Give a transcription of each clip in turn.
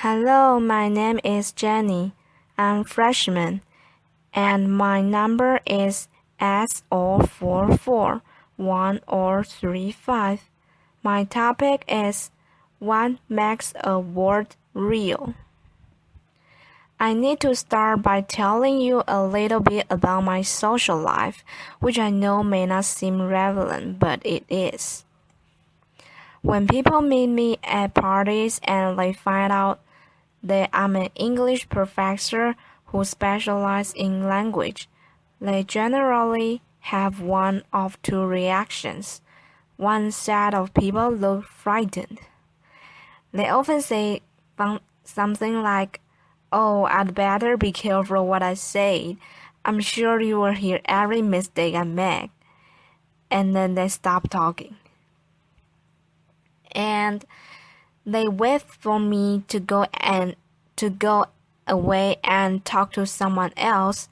Hello, my name is Jenny. I'm freshman, and my number is S044135. My topic is what makes a word real. I need to start by telling you a little bit about my social life, which I know may not seem relevant, but it is. When people meet me at parties and they find out that I'm an English professor who specializes in language, they generally have one of two reactions. One set of people look frightened. They often say something like, "Oh, I'd better be careful what I say. I'm sure you will hear every mistake I make." And then they stop talking. And they wait for me to go away and talk to someone else.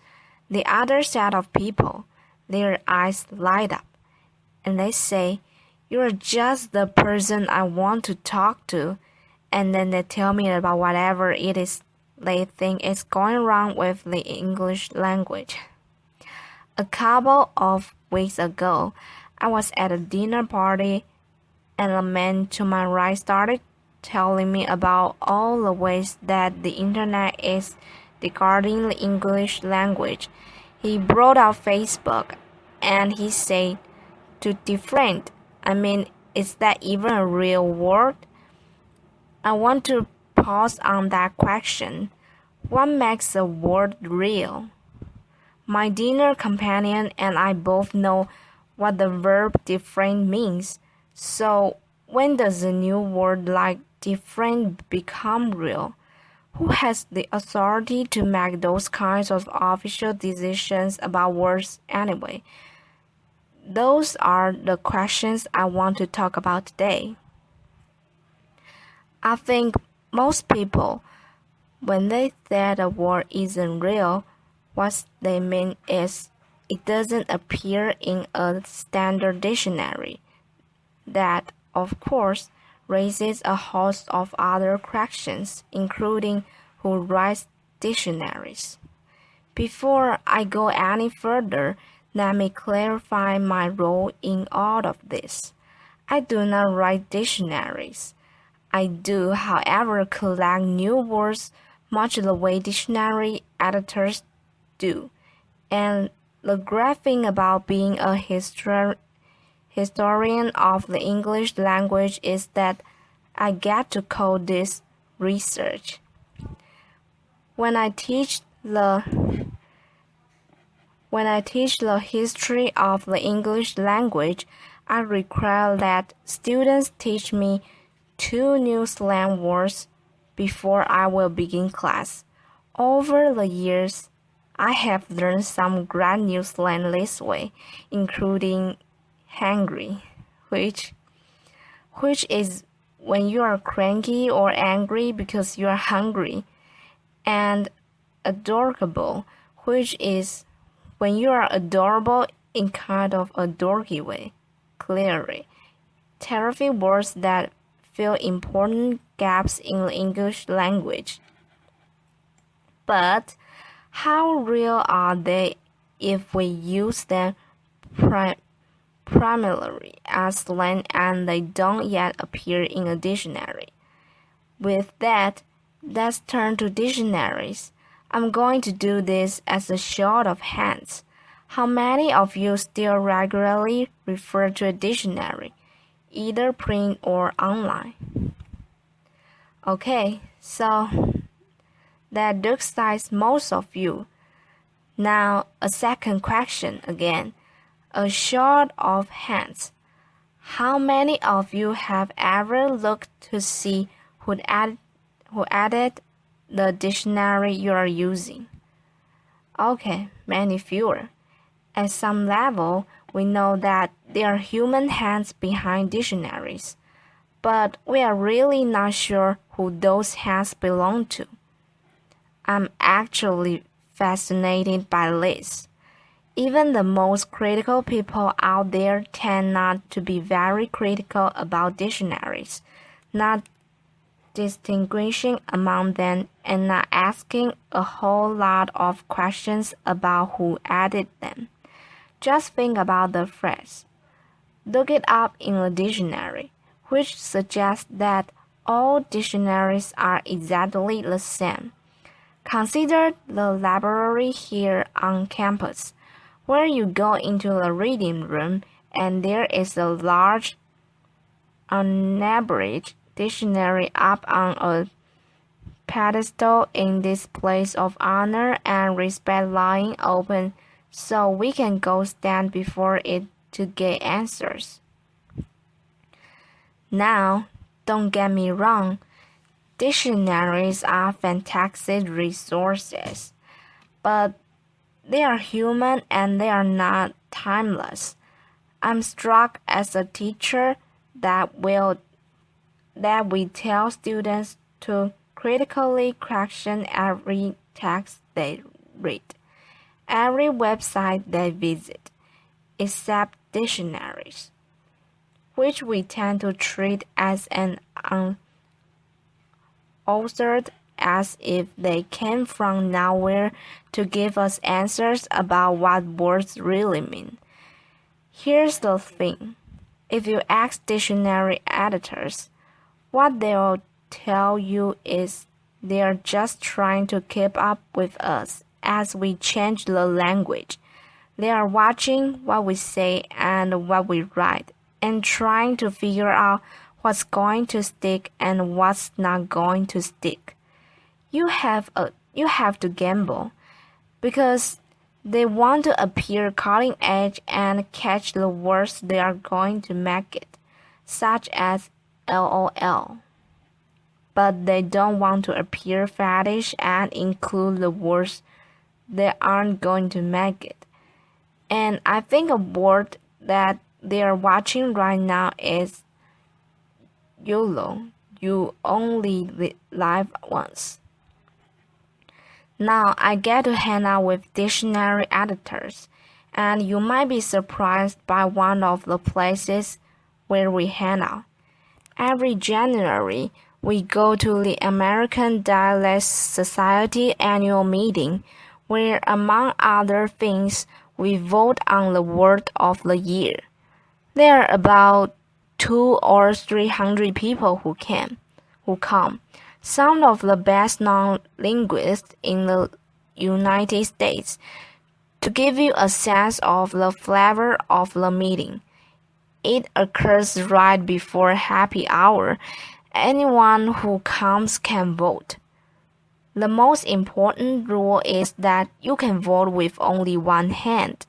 The other set of people, their eyes light up, and they say, "You're just the person I want to talk to," and then they tell me about whatever it is they think is going wrong with the English language. A couple of weeks ago, I was at a dinner party, and a man to my right started telling me about all the ways that the internet is discarding the English language. He brought up Facebook, and he said, "To defriend, is that even a real word?" I want to pause on that question. What makes a word real? My dinner companion and I both know what the verb defriend means. So when does a new word like defriend become real? Who has the authority to make those kinds of official decisions about words anyway? Those are the questions I want to talk about today. I think most people, when they say a word isn't real, what they mean is it doesn't appear in a standard dictionary. That, of course, raises a host of other questions, including who writes dictionaries. Before I go any further, let me clarify my role in all of this. I do not write dictionaries. I do, however, collect new words much the way dictionary editors do. And the great thing about being a historian of the English language is that I get to call this research. When I teach the history of the English language, I require that students teach me 2 new slang words before I will begin class. Over the years, I have learned some great new slang this way, including hangry, which is when you are cranky or angry because you are hungry, and adorable, which is when you are adorable in kind of a dorky way. Clearly, terrific words that fill important gaps in the English language. But how real are they if we use them primarily as slang and they don't yet appear in a dictionary? With that, let's turn to dictionaries. I'm going to do this as a show of hands. How many of you still regularly refer to a dictionary, either print or online? Okay, so that looks like most of you. Now, a second question again. A show of hands. How many of you have ever looked to see who added the dictionary you are using? Okay, many fewer. At some level, we know that there are human hands behind dictionaries, but we are really not sure who those hands belong to. I'm actually fascinated by this. Even the most critical people out there tend not to be very critical about dictionaries. Not distinguishing among them and not asking a whole lot of questions about who added them. Just think about the phrase. Look it up in a dictionary, which suggests that all dictionaries are exactly the same. Consider the library here on campus, where you go into the reading room and there is a large, unabridged dictionary up on a pedestal in this place of honor and respect lying open so we can go stand before it to get answers. Now, don't get me wrong, dictionaries are fantastic resources, but they are human and they are not timeless. I'm struck as a teacher that we tell students to critically question every text they read, every website they visit, except dictionaries, which we tend to treat as an unauthored as if they came from nowhere to give us answers about what words really mean. Here's the thing. If you ask dictionary editors, what they'll tell you is they're just trying to keep up with us as we change the language. They are watching what we say and what we write and trying to figure out what's going to stick and what's not going to stick. You have to gamble because they want to appear cutting edge and catch the words they are going to make it, such as LOL. But they don't want to appear faddish and include the words they aren't going to make it. And I think a word that they are watching right now is YOLO. You only live once. Now I get to hang out with dictionary editors, and you might be surprised by one of the places where we hang out. Every January, we go to the American Dialect Society annual meeting, where among other things, we vote on the word of the year. There are about 200 or 300 people who come. Some of the best-known linguists in the United States. To give you a sense of the flavor of the meeting, it occurs right before happy hour. Anyone who comes can vote. The most important rule is that you can vote with only one hand.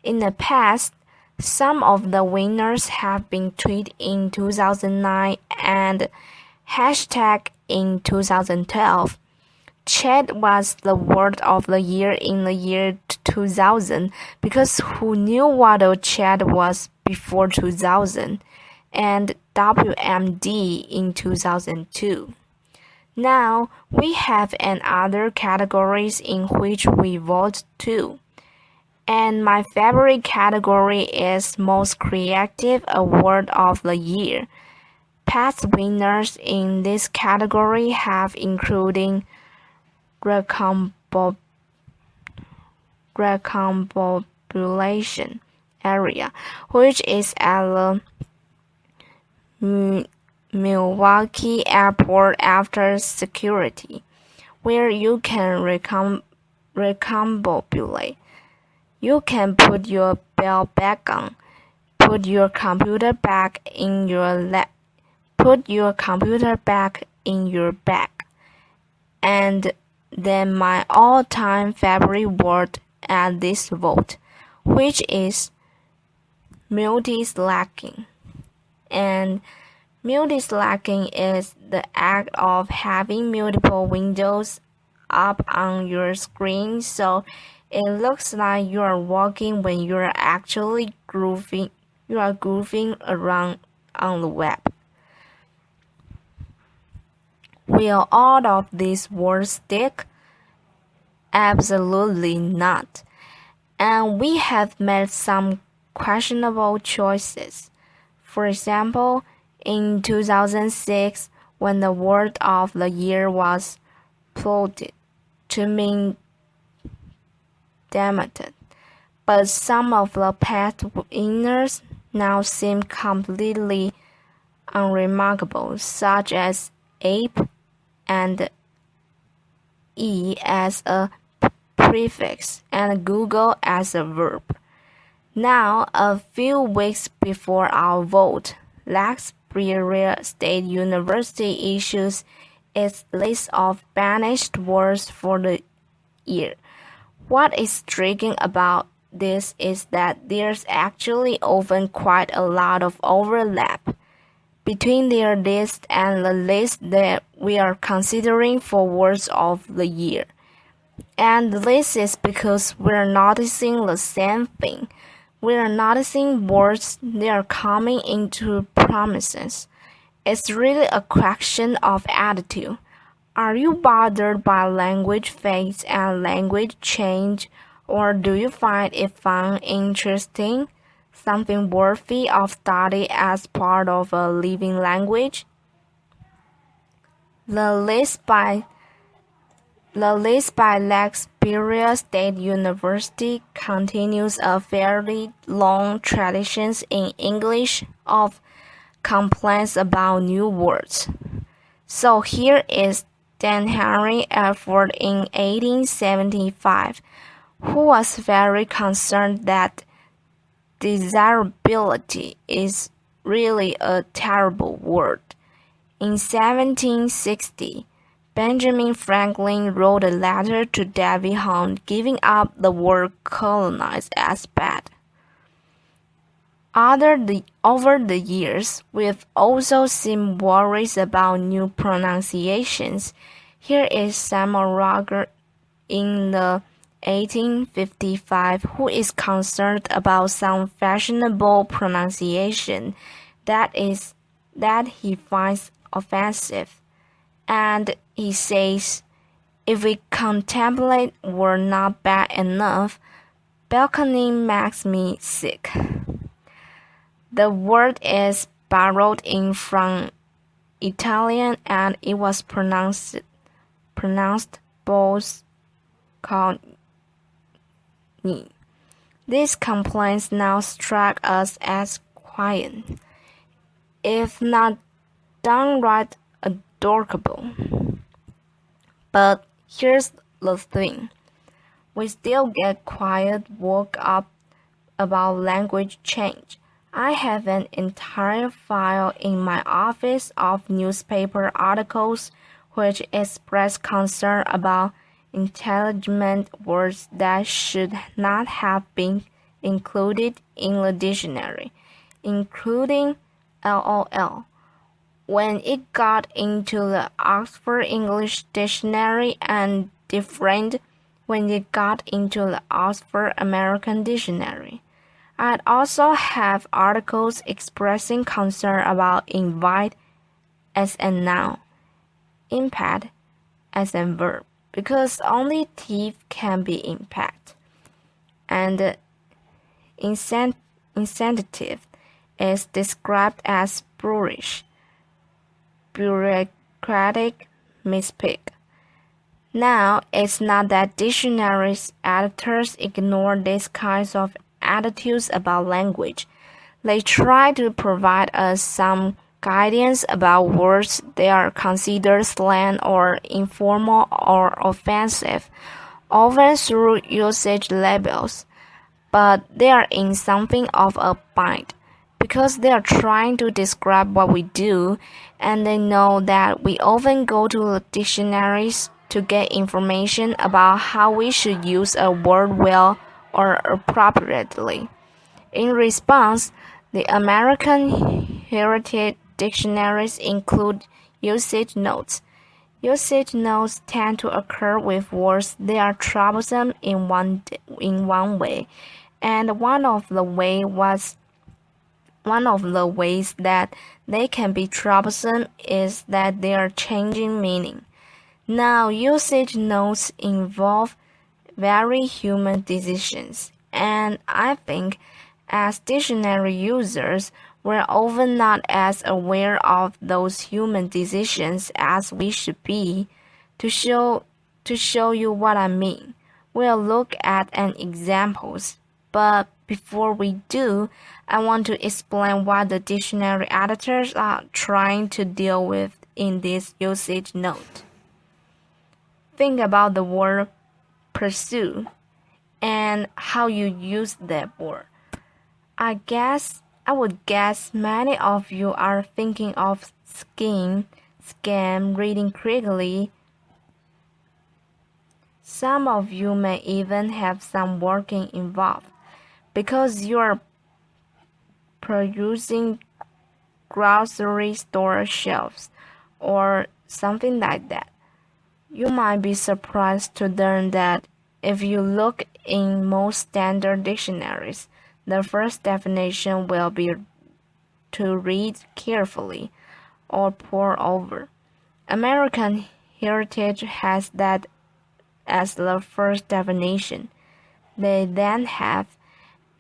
In the past, some of the winners have been tweeted in 2009 and hashtag in 2012. Chat was the word of the year in the year 2000 because who knew what a chat was before 2000, and WMD in 2002. Now we have other categories in which we vote too. And my favorite category is Most Creative Award of the Year. Past winners in this category have including recombobulation area, which is at the Milwaukee Airport after security, where you can recombobulate. You can put your belt back on, put your computer back in your bag. And then my all-time favorite word at this vote, which is multitasking. And multitasking is the act of having multiple windows up on your screen so it looks like you are walking when you are actually grooving around on the web. Will all of these words stick? Absolutely not. And we have made some questionable choices. For example, in 2006, when the word of the year was plotted to mean demented. But some of the past winners now seem completely unremarkable, such as ape and e as a prefix and Google as a verb. Now, a few weeks before our vote, Laxbury State University issues its list of banished words for the year. What is striking about this is that there's actually often quite a lot of overlap between their list and the list that we are considering for words of the year. And this is because we're noticing the same thing. We're noticing words that are coming into prominence. It's really a question of attitude. Are you bothered by language fades and language change, or do you find it fun, interesting, something worthy of study as part of a living language? The list by Laxbury State University continues a fairly long tradition in English of complaints about new words. So here is Dan Henry Alford in 1875, who was very concerned that desirability is really a terrible word. In 1760, Benjamin Franklin wrote a letter to Davy Hunt giving up the word colonize as bad. Over the years, we've also seen worries about new pronunciations. Here is Samuel Roger in the 1855 who is concerned about some fashionable pronunciation that he finds offensive. And he says, if we contemplate were not bad enough, balcony makes me sick. The word is borrowed in from Italian and it was pronounced both called. These complaints now strike us as quiet, if not downright adorable. But here's the thing. We still get quiet worked up about language change. I have an entire file in my office of newspaper articles which express concern about intelligent words that should not have been included in the dictionary, including LOL. When it got into the Oxford English Dictionary and different when it got into the Oxford American Dictionary. I'd also have articles expressing concern about invite as a noun, impact as a verb, because only thief can be impact. And insensitive is described as boorish, bureaucratic, misspeak. Now, it's not that dictionaries editors ignore these kinds of attitudes about language. They try to provide us some guidance about words that are considered slang or informal or offensive, often through usage labels. But they are in something of a bind, because they are trying to describe what we do, and they know that we often go to the dictionaries to get information about how we should use a word well or appropriately. In response, the American Heritage Dictionaries include usage notes. Usage notes tend to occur with words that are troublesome in one way, and one of the ways that they can be troublesome is that they are changing meaning. Now, usage notes involve very human decisions, and I think as dictionary users, We're often not as aware of those human decisions as we should be. To show you what I mean, we'll look at an examples. But before we do, I want to explain what the dictionary editors are trying to deal with in this usage note. Think about the word pursue and how you use that word. I would guess many of you are thinking of scheme, scam, reading quickly. Some of you may even have some working involved because you are perusing grocery store shelves or something like that. You might be surprised to learn that if you look in most standard dictionaries, the first definition will be to read carefully or pore over. American Heritage has that as the first definition. They then have,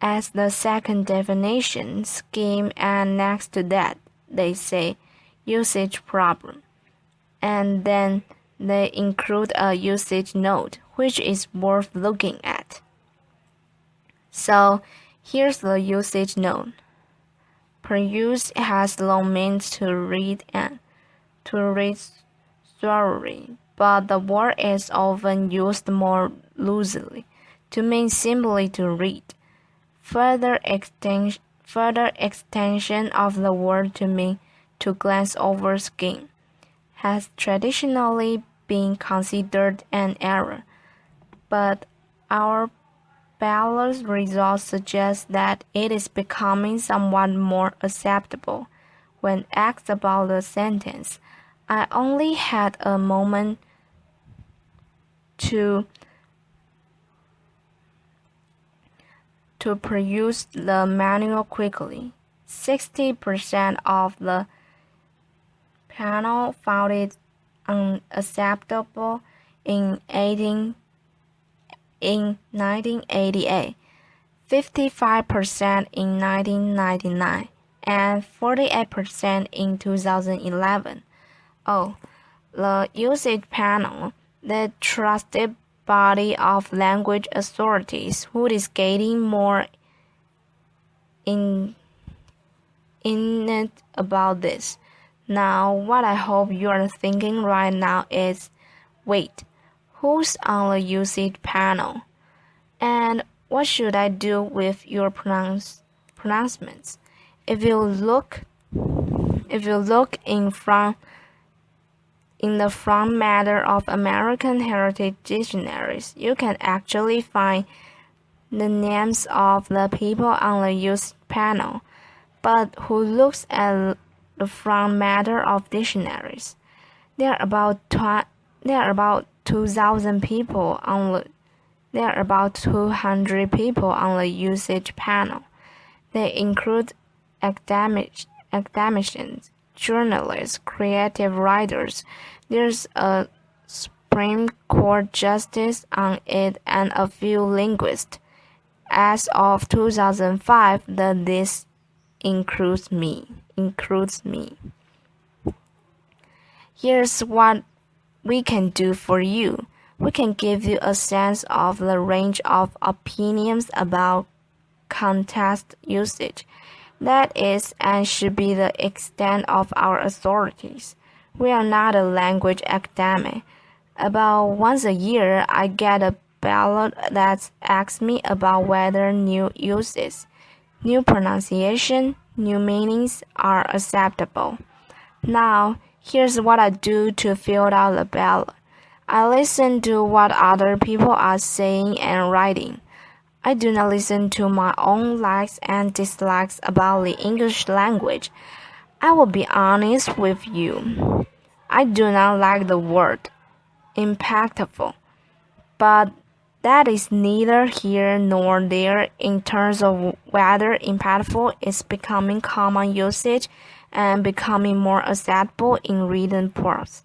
as the second definition, scheme, and next to that, they say usage problem. And then they include a usage note, which is worth looking at. So, here's the usage note. Peruse has long meant to read thoroughly, but the word is often used more loosely, to mean simply to read. Further extension of the word to mean to glance over skim has traditionally been considered an error, but our ballot results suggest that it is becoming somewhat more acceptable. When asked about the sentence, I only had a moment to peruse the manual quickly. 60% of the panel found it unacceptable in 1988, 55% in 1999, and 48% in 2011. Oh, the usage panel, the trusted body of language authorities who is getting more in it about this. Now, what I hope you are thinking right now is, wait, who's on the usage panel? And what should I do with your pronouncements? If you look in the front matter of American Heritage dictionaries, you can actually find the names of the people on the usage panel. But who looks at the front matter of dictionaries? There are about 2,000 people on there are about 200 people on the usage panel. They include academicians, journalists, creative writers. There's a Supreme Court justice on it and a few linguists. As of 2005, the list includes me. Here's what we can do for you. We can give you a sense of the range of opinions about context usage. That is and should be the extent of our authorities. We are not a language academic. About once a year, I get a ballot that asks me about whether new uses, new pronunciation, new meanings are acceptable. Now, here's what I do to fill out the ballot. I listen to what other people are saying and writing. I do not listen to my own likes and dislikes about the English language. I will be honest with you. I do not like the word impactful, but that is neither here nor there in terms of whether impactful is becoming common usage and becoming more acceptable in written prose.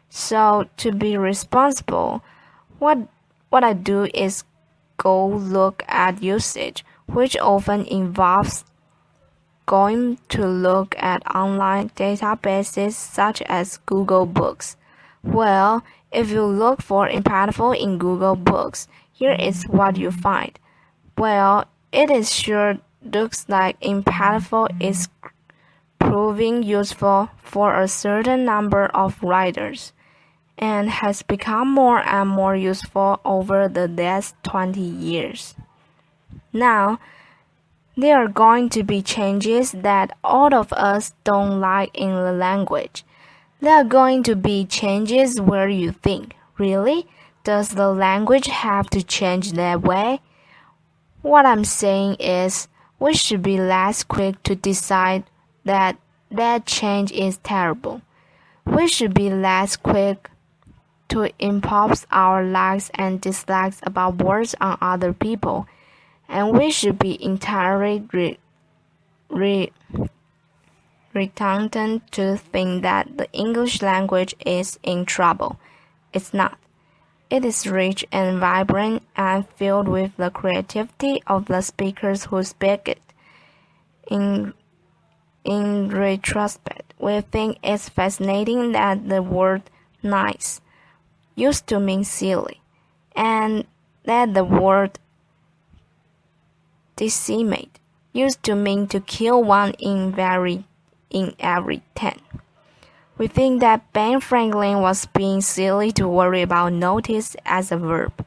So, to be responsible, what I do is go look at usage, which often involves going to look at online databases such as Google Books. Well, if you look for impactful in Google Books, here is what you find. Well, it is sure looks like impactful is proving useful for a certain number of writers and has become more and more useful over the last 20 years. Now, there are going to be changes that all of us don't like in the language. There are going to be changes where you think, really? Does the language have to change that way? What I'm saying is, we should be less quick to decide that change is terrible. We should be less quick to impose our likes and dislikes about words on other people, and we should be entirely reluctant to think that the English language is in trouble. It's not. It is rich and vibrant and filled with the creativity of the speakers who speak it. In retrospect, we think it's fascinating that the word nice used to mean silly, and that the word decimate used to mean to kill one in every 10. We think that Ben Franklin was being silly to worry about notice as a verb.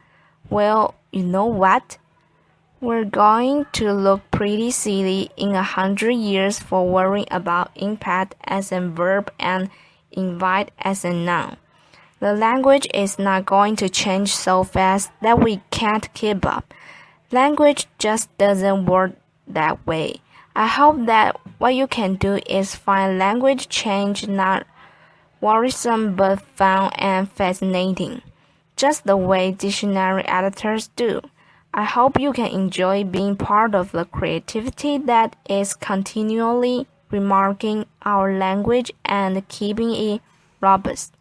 Well, you know what? We're going to look pretty silly in 100 years for worrying about impact as a verb and invite as a noun. The language is not going to change so fast that we can't keep up. Language just doesn't work that way. I hope that what you can do is find language change not worrisome but fun and fascinating, just the way dictionary editors do. I hope you can enjoy being part of the creativity that is continually remarking our language and keeping it robust.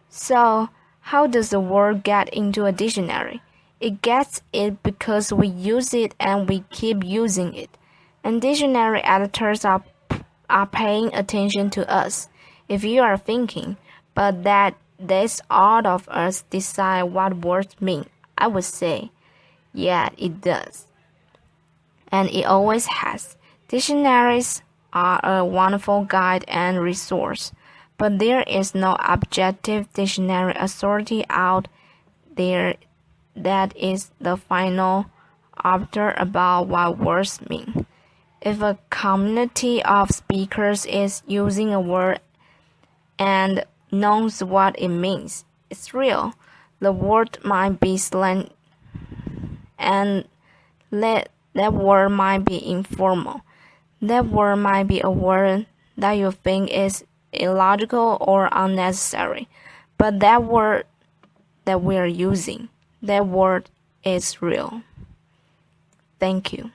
So, how does the word get into a dictionary? It gets it because we use it and we keep using it. And dictionary editors are paying attention to us. If you are thinking, but that this all of us decide what words mean, I would say, yeah, it does. And it always has. Dictionaries are a wonderful guide and resource, but there is no objective dictionary authority out there that is the final arbiter about what words mean. If a community of speakers is using a word and knows what it means, it's real. The word might be slang and that word might be informal. That word might be a word that you think is illogical or unnecessary. But that word that we are using, that word is real. Thank you.